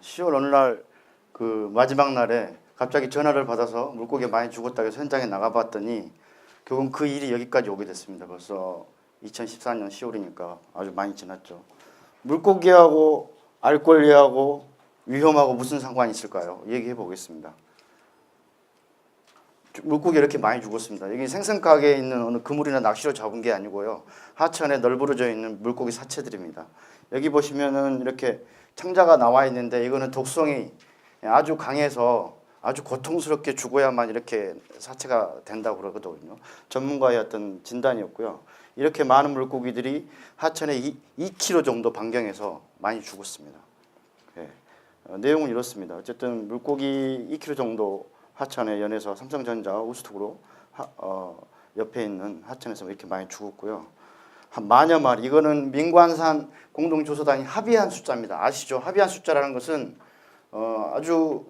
10월 어느 날 그 마지막 날에 갑자기 전화를 받아서 물고기 많이 죽었다고 해서 현장에 나가봤더니 결국 그 일이 여기까지 오게 됐습니다. 벌써 2014년 10월이니까 아주 많이 지났죠. 물고기하고 알권리하고 위험하고 무슨 상관이 있을까요? 얘기해 보겠습니다. 물고기 이렇게 많이 죽었습니다. 여기 생선가게에 있는 어느 그물이나 낚시로 잡은 게 아니고요. 하천에 널브러져 있는 물고기 사체들입니다. 여기 보시면은 이렇게 창자가 나와 있는데 이거는 독성이 아주 강해서 아주 고통스럽게 죽어야만 이렇게 사체가 된다고 그러거든요. 전문가의 어떤 진단이었고요. 이렇게 많은 물고기들이 하천에 2km 정도 반경에서 많이 죽었습니다. 예. 내용은 이렇습니다. 어쨌든 물고기 2km 정도 하천에 연해서 삼성전자 우스톡으로 옆에 있는 하천에서 이렇게 많이 죽었고요. 한 만여 마리. 이거는 민관산 공동조사단이 합의한 숫자입니다. 아시죠? 합의한 숫자라는 것은 아주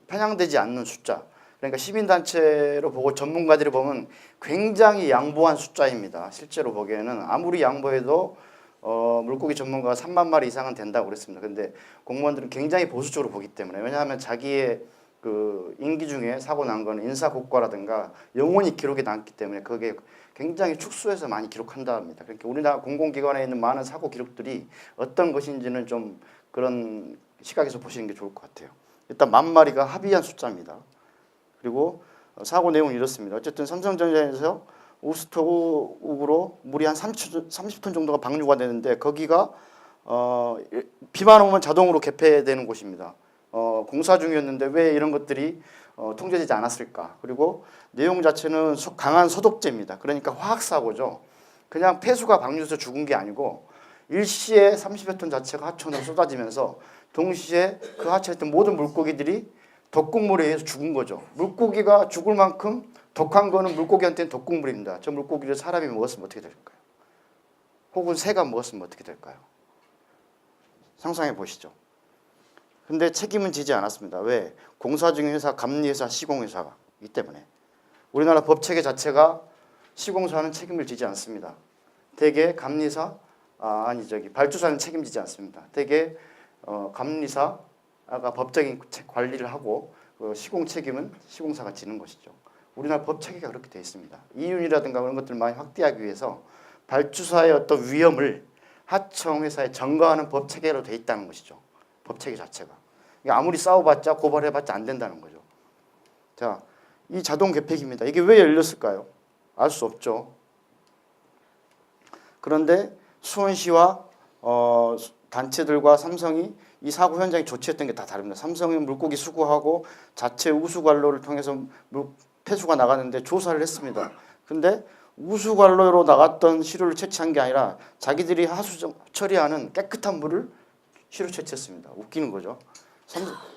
편향되지 않는 숫자. 그러니까 시민단체로 보고 전문가들이 보면 굉장히 양보한 숫자입니다. 실제로 보기에는 아무리 양보해도 물고기 전문가가 3만 마리 이상은 된다고 그랬습니다. 근데 공무원들은 굉장히 보수적으로 보기 때문에, 왜냐하면 자기의 임기 중에 사고 난 거는 인사고과라든가 영원히 기록이 남기 때문에 그게 굉장히 축소해서 많이 기록한다 합니다. 그러니까 우리나라 공공기관에 있는 많은 사고 기록들이 어떤 것인지는 좀 그런 시각에서 보시는 게 좋을 것 같아요. 일단 10,000마리가 합의한 숫자입니다. 그리고 사고 내용은 이렇습니다. 어쨌든 삼성전자에서 우스톡으로 물이 한 30톤 정도가 방류가 되는데 거기가 비만 오면 자동으로 개폐되는 곳입니다. 공사 중이었는데 왜 이런 것들이 통제되지 않았을까? 그리고 내용 자체는 강한 소독제입니다. 그러니까 화학사고죠. 그냥 폐수가 방류해서 죽은 게 아니고 일시에 30여 톤 자체가 하천으로 쏟아지면서 동시에 그 하천에 있던 모든 물고기들이 독극물에 의해서 죽은 거죠. 물고기가 죽을 만큼 독한 거는 물고기한테는 독극물입니다. 저 물고기를 사람이 먹었으면 어떻게 될까요? 혹은 새가 먹었으면 어떻게 될까요? 상상해 보시죠. 근데 책임은 지지 않았습니다. 왜? 공사 중인 회사, 감리회사, 시공회사가 이 때문에. 우리나라 법체계 자체가 시공사는 책임을 지지 않습니다. 대개 감리사, 발주사는 책임지지 않습니다. 대개 감리사가 법적인 관리를 하고 시공 책임은 시공사가 지는 것이죠. 우리나라 법체계가 그렇게 되어 있습니다. 이윤이라든가 그런 것들을 많이 확대하기 위해서 발주사의 어떤 위험을 하청회사에 전가하는 법체계로 되어 있다는 것이죠. 법체계 자체가. 아무리 싸워봤자 고발해봤자 안 된다는 거죠. 자, 이 자동 개폐기입니다. 이게 왜 열렸을까요? 알 수 없죠. 그런데 수원시와 단체들과 삼성이 이 사고 현장에 조치했던 게 다 다릅니다. 삼성은 물고기 수거하고 자체 우수관로를 통해서 폐수가 나갔는데 조사를 했습니다. 근데 우수관로로 나갔던 시료를 채취한 게 아니라 자기들이 하수 처리하는 깨끗한 물을 시료 채취했습니다. 웃기는 거죠.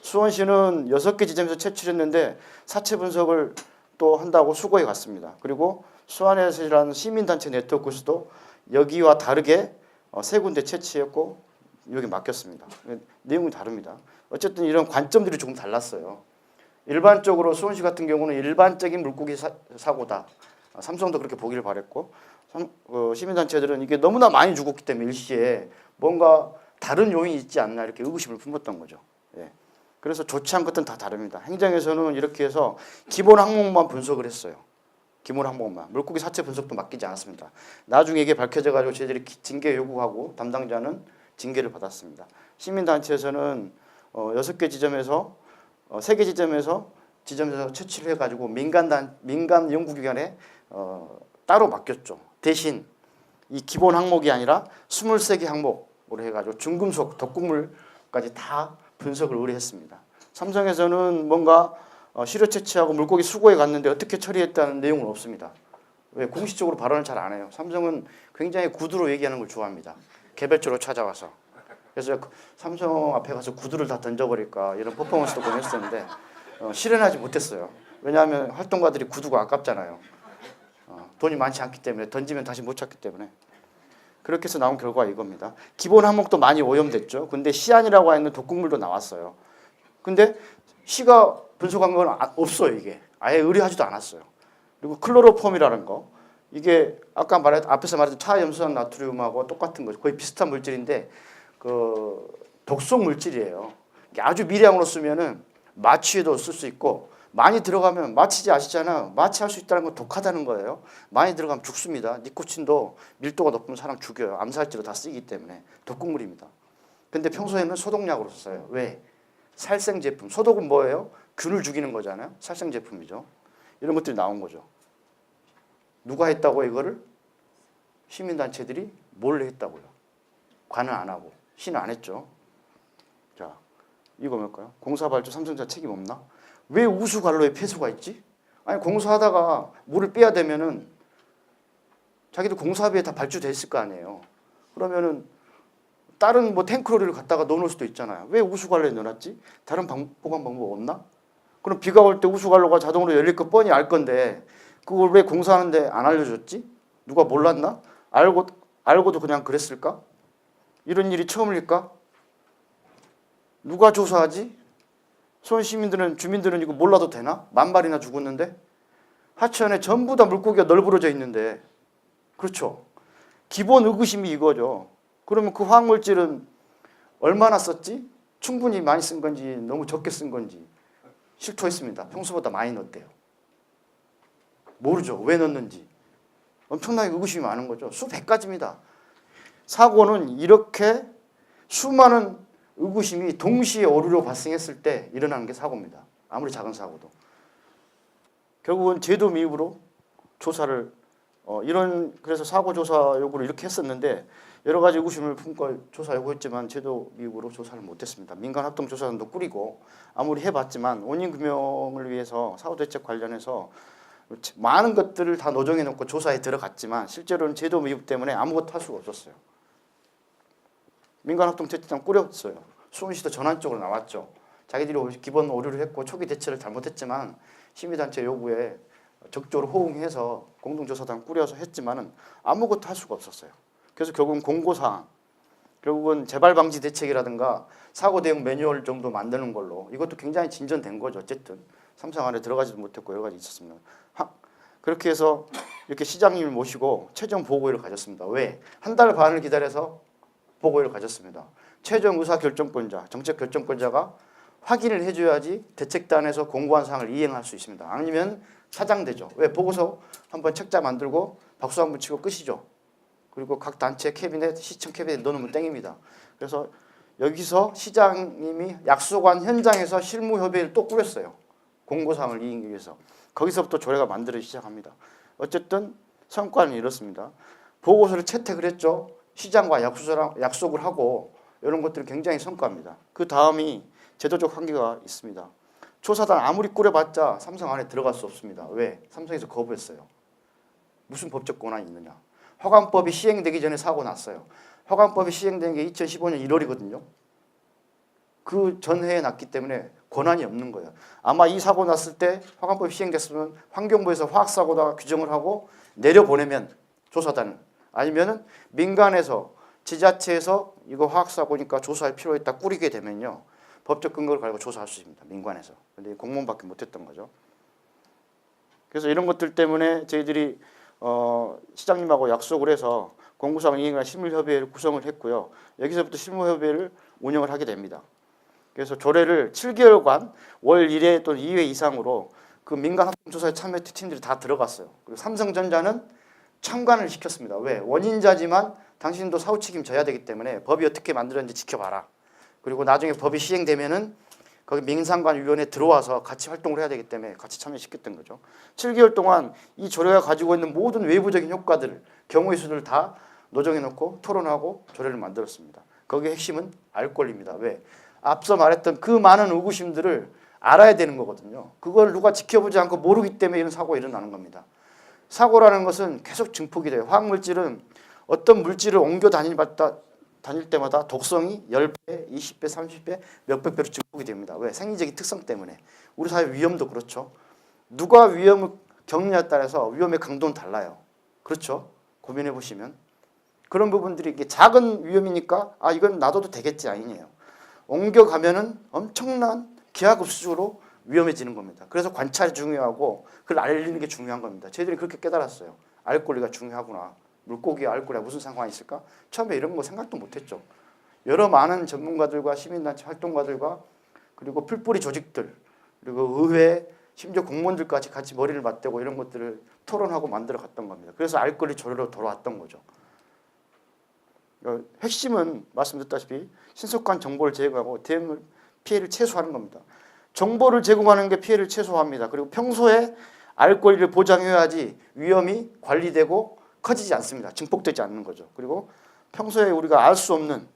수원시는 6개 지점에서 채취를 했는데 사체 분석을 또 한다고 수거해 갔습니다. 그리고 수안에서라는 시민단체 네트워크에서도 여기와 다르게 3군데 채취했고 여기 맡겼습니다. 내용이 다릅니다. 어쨌든 이런 관점들이 조금 달랐어요. 일반적으로 수원시 같은 경우는 일반적인 물고기 사고다. 삼성도 그렇게 보기를 바랬고 시민단체들은 이게 너무나 많이 죽었기 때문에 일시에 뭔가 다른 요인이 있지 않나 이렇게 의구심을 품었던 거죠. 예. 그래서 조치한 것들은 다 다릅니다. 행정에서는 이렇게 해서 기본 항목만 분석을 했어요. 기본 항목만. 물고기 사체 분석도 맡기지 않았습니다. 나중에 이게 밝혀져가지고 저희들이 징계 요구하고 담당자는 징계를 받았습니다. 시민단체에서는 6개 지점에서 3개 지점에서 채취를 해가지고 민간 연구기관에 따로 맡겼죠. 대신 이 기본 항목이 아니라 23개 항목으로 해가지고 중금속, 독극물까지 다 분석을 의뢰했습니다. 삼성에서는 뭔가 시료 채취하고 물고기 수거해 갔는데 어떻게 처리했다는 내용은 없습니다. 왜? 공식적으로 발언을 잘 안 해요. 삼성은 굉장히 구두로 얘기하는 걸 좋아합니다. 개별적으로 찾아와서. 그래서 삼성 앞에 가서 구두를 다 던져버릴까 이런 퍼포먼스도 보냈었는데 실현하지 못했어요. 왜냐하면 활동가들이 구두가 아깝잖아요. 돈이 많지 않기 때문에 던지면 다시 못 찾기 때문에. 그렇게 해서 나온 결과가 이겁니다. 기본 항목도 많이 오염됐죠. 근데 시안이라고 하는 독극물도 나왔어요. 근데 시가 분석한 건 없어요. 이게 아예 의뢰하지도 않았어요. 그리고 클로로폼이라는 거, 이게 아까 앞에서 말했던 차염수산 나트륨하고 똑같은 거죠. 거의 비슷한 물질인데 독성 물질이에요. 아주 미량으로 쓰면은 마취에도 쓸 수 있고, 많이 들어가면 마취제 아시잖아요. 마취할 수 있다는 건 독하다는 거예요. 많이 들어가면 죽습니다. 니코틴도 밀도가 높으면 사람 죽여요. 암살제로 다 쓰기 때문에 독극물입니다. 근데 평소에는 소독약으로 써요. 왜? 살생 제품. 소독은 뭐예요? 균을 죽이는 거잖아요. 살생 제품이죠. 이런 것들이 나온 거죠. 누가 했다고 이거를? 시민단체들이 몰래 했다고요. 관을 안 하고. 시는 안 했죠. 자, 이거 뭘까요? 공사발주 삼성전자 책임 없나? 왜 우수관로에 폐수가 있지? 아니, 공사하다가 물을 빼야 되면은 자기도 공사비에 다 발주돼 있을 거 아니에요. 그러면은 다른 뭐 탱크로리를 갖다가 넣어놓을 수도 있잖아요. 왜 우수관로에 넣어놨지? 다른 보관 방법 없나? 그럼 비가 올 때 우수관로가 자동으로 열릴 거 뻔히 알 건데 그걸 왜 공사하는데 안 알려줬지? 누가 몰랐나? 알고도 그냥 그랬을까? 이런 일이 처음일까? 누가 조사하지? 수원 시민들은, 주민들은 이거 몰라도 되나? 10,000마리나 죽었는데? 하천에 전부 다 물고기가 널브러져 있는데. 그렇죠. 기본 의구심이 이거죠. 그러면 그 화학물질은 얼마나 썼지? 충분히 많이 쓴 건지 너무 적게 쓴 건지 실토했습니다. 평소보다 많이 넣었대요. 모르죠. 왜 넣었는지. 엄청나게 의구심이 많은 거죠. 수백 가지입니다. 사고는 이렇게 수많은 의구심이 동시에 오류로 발생했을 때 일어나는 게 사고입니다. 아무리 작은 사고도. 결국은 제도 미흡으로 조사를 그래서 사고 조사 요구를 이렇게 했었는데 여러 가지 의구심을 품고 조사 요구했지만 제도 미흡으로 조사를 못했습니다. 민간 합동 조사단도 꾸리고 아무리 해봤지만 원인 규명을 위해서 사고 대책 관련해서 많은 것들을 다 노정해 놓고 조사에 들어갔지만 실제로는 제도 미흡 때문에 아무것도 할 수가 없었어요. 민간합동대책단 꾸렸어요. 수원시도 전환적으로 나왔죠. 자기들이 기본 오류를 했고 초기 대처를 잘못했지만 시민단체 요구에 적극적으로 호응해서 공동조사단 꾸려서 했지만은 아무것도 할 수가 없었어요. 그래서 결국은 공고사항, 결국은 재발방지 대책이라든가 사고 대응 매뉴얼 정도 만드는 걸로 이것도 굉장히 진전된 거죠. 어쨌든 삼성 안에 들어가지도 못했고 여러 가지 있었습니다. 그렇게 해서 이렇게 시장님을 모시고 최종 보고회를 가졌습니다. 왜? 한 달 반을 기다려서 보고회를 가졌습니다. 최종 의사결정권자, 정책결정권자가 확인을 해줘야지 대책단에서 공고한 사항을 이행할 수 있습니다. 아니면 사장되죠. 왜? 보고서 한번 책자 만들고 박수 한번 치고 끝이죠. 그리고 각 단체 캐비넷, 시청 캐비넷 넣어놓으면 땡입니다. 그래서 여기서 시장님이 약속한 현장에서 실무협의회를 또 꾸렸어요. 공고사항을 이행하기 위해서. 거기서부터 조례가 만들어지기 시작합니다. 어쨌든 성과는 이렇습니다. 보고서를 채택을 했죠. 시장과 약속을 하고 이런 것들은 굉장히 성과입니다. 그 다음이 제도적 한계가 있습니다. 조사단 아무리 꾸려봤자 삼성 안에 들어갈 수 없습니다. 왜? 삼성에서 거부했어요. 무슨 법적 권한이 있느냐. 허가법이 시행되기 전에 사고 났어요. 허가법이 시행된 게 2015년 1월이거든요. 그 전해에 났기 때문에 권한이 없는 거예요. 아마 이 사고 났을 때 허가법이 시행됐으면 환경부에서 화학사고다 규정을 하고 내려보내면 조사단은 아니면은 민간에서 지자체에서 이거 화학사고니까 조사할 필요 있다 꾸리게 되면요. 법적 근거를 가지고 조사할 수 있습니다. 민간에서. 근데 공무원밖에 못했던 거죠. 그래서 이런 것들 때문에 저희들이 시장님하고 약속을 해서 공고사항 이행을 실무협의회를 구성을 했고요. 여기서부터 실무협의회를 운영을 하게 됩니다. 그래서 조례를 7개월간 월 1회 또는 2회 이상으로 그 민간 합동조사에 참여했던 팀들이 다 들어갔어요. 그리고 삼성전자는 참관을 시켰습니다. 왜? 원인자지만 당신도 사후 책임져야 되기 때문에 법이 어떻게 만들었는지 지켜봐라. 그리고 나중에 법이 시행되면은 거기 민상관위원회 들어와서 같이 활동을 해야 되기 때문에 같이 참여시켰던 거죠. 7개월 동안 이 조례가 가지고 있는 모든 외부적인 효과들을 경우의 수를 다 노정해 놓고 토론하고 조례를 만들었습니다. 거기에 핵심은 알 권리입니다. 왜? 앞서 말했던 그 많은 의구심들을 알아야 되는 거거든요. 그걸 누가 지켜보지 않고 모르기 때문에 이런 사고가 일어나는 겁니다. 사고라는 것은 계속 증폭이 돼요. 화학물질은 어떤 물질을 옮겨 다닐 때마다 독성이 10배, 20배, 30배, 몇백 배로 증폭이 됩니다. 왜? 생리적인 특성 때문에. 우리 사회 위험도 그렇죠. 누가 위험을 겪느냐에 따라서 위험의 강도는 달라요. 그렇죠? 고민해 보시면. 그런 부분들이 이게 작은 위험이니까 아 이건 놔둬도 되겠지 아니에요. 옮겨가면은 엄청난 기하급수적으로 위험해지는 겁니다. 그래서 관찰이 중요하고 그걸 알리는 게 중요한 겁니다. 저희들이 그렇게 깨달았어요. 알 권리가 중요하구나. 물고기와 알 권리가 무슨 상관이 있을까? 처음에 이런 거 생각도 못했죠. 여러 많은 전문가들과 시민단체 활동가들과 그리고 풀뿌리 조직들, 그리고 의회, 심지어 공무원들까지 같이 머리를 맞대고 이런 것들을 토론하고 만들어 갔던 겁니다. 그래서 알 권리 조례로 돌아왔던 거죠. 핵심은 말씀드렸다시피 신속한 정보를 제공하고 대응 피해를 최소화하는 겁니다. 정보를 제공하는 게 피해를 최소화합니다. 그리고 평소에 알 권리를 보장해야지 위험이 관리되고 커지지 않습니다. 증폭되지 않는 거죠. 그리고 평소에 우리가 알 수 없는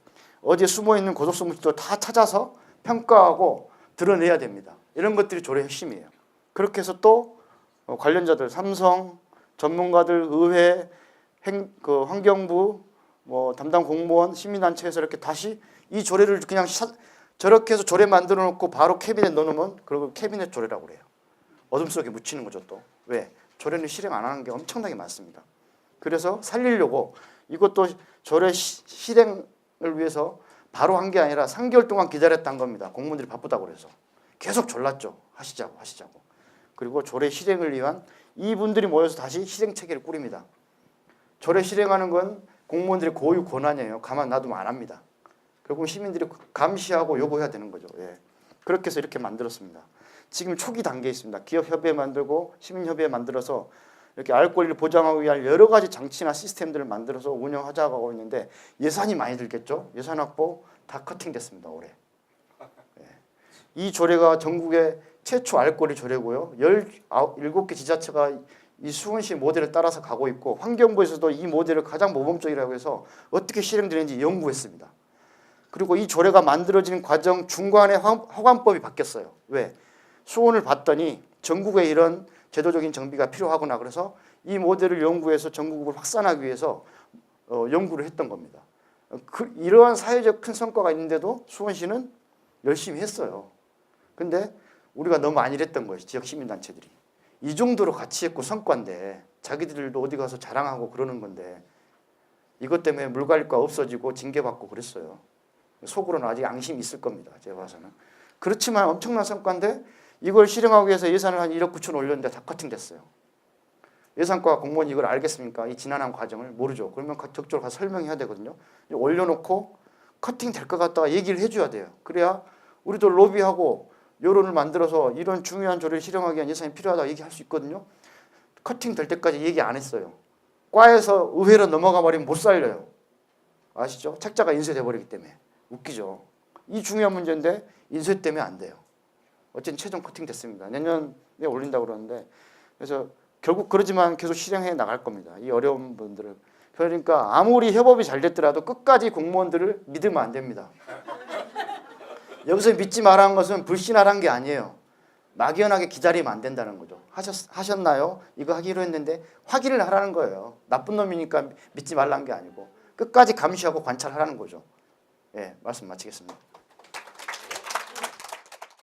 어디에 숨어있는 고속스무치도 다 찾아서 평가하고 드러내야 됩니다. 이런 것들이 조례의 핵심이에요. 그렇게 해서 또 관련자들, 삼성, 전문가들, 의회, 환경부, 담당 공무원, 시민단체에서 이렇게 다시 이 조례를 그냥 저렇게 해서 조례 만들어 놓고 바로 캐비넷 넣어놓으면 그걸 캐비넷 조례라고 그래요. 어둠 속에 묻히는 거죠 또. 왜? 조례는 실행 안 하는 게 엄청나게 많습니다. 그래서 살리려고 이것도 조례 실행을 위해서 바로 한 게 아니라 3개월 동안 기다렸다는 겁니다. 공무원들이 바쁘다고 그래서. 계속 졸랐죠. 하시자고. 그리고 조례 실행을 위한 이분들이 모여서 다시 실행 체계를 꾸립니다. 조례 실행하는 건 공무원들의 고유 권한이에요. 가만 놔두면 안 합니다. 결국 시민들이 감시하고 요구해야 되는 거죠. 예. 그렇게 해서 이렇게 만들었습니다. 지금 초기 단계에 있습니다. 기업협의회 만들고 시민협의회 만들어서 이렇게 알 권리를 보장하기 위한 여러 가지 장치나 시스템들을 만들어서 운영하자고 하고 있는데 예산이 많이 들겠죠. 예산 확보 다 커팅됐습니다. 올해. 예. 이 조례가 전국의 최초 알 권리 조례고요. 17개 지자체가 이 수원시 모델을 따라서 가고 있고 환경부에서도 이 모델을 가장 모범적이라고 해서 어떻게 실행되는지 연구했습니다. 그리고 이 조례가 만들어지는 과정 중간에 허관법이 바뀌었어요. 왜? 수원을 봤더니 전국에 이런 제도적인 정비가 필요하구나. 그래서 이 모델을 연구해서 전국을 확산하기 위해서 연구를 했던 겁니다. 이러한 사회적 큰 성과가 있는데도 수원시는 열심히 했어요. 근데 우리가 너무 안일했던 거예요. 지역 시민단체들이. 이 정도로 같이 했고 성과인데 자기들도 어디 가서 자랑하고 그러는 건데 이것 때문에 물관리과 없어지고 징계받고 그랬어요. 속으로는 아직 앙심이 있을 겁니다. 제가 봐서는. 그렇지만 엄청난 성과인데 이걸 실행하기 위해서 예산을 한 1억 9천 올렸는데 다 커팅됐어요. 예산과 공무원이 이걸 알겠습니까? 이 지난한 과정을 모르죠. 그러면 적절히 가서 설명해야 되거든요. 올려놓고 커팅 될 것 같다가 얘기를 해줘야 돼요. 그래야 우리도 로비하고 여론을 만들어서 이런 중요한 조례를 실행하기 위한 예산이 필요하다고 얘기할 수 있거든요. 커팅 될 때까지 얘기 안 했어요. 과에서 의회로 넘어가 버리면 못 살려요. 아시죠? 책자가 인쇄돼 버리기 때문에. 웃기죠. 이 중요한 문제인데 인쇄 때문에 안 돼요. 어쨌든 최종 커팅 됐습니다. 내년에 올린다고 그러는데 그래서 결국 그러지만 계속 실행해 나갈 겁니다. 이 어려운 분들을. 그러니까 아무리 협업이 잘 됐더라도 끝까지 공무원들을 믿으면 안 됩니다. 여기서 믿지 말라는 것은 불신하라는 게 아니에요. 막연하게 기다리면 안 된다는 거죠. 하셨나요? 이거 하기로 했는데 확인을 하라는 거예요. 나쁜 놈이니까 믿지 말라는 게 아니고 끝까지 감시하고 관찰하라는 거죠. 예, 말씀 마치겠습니다.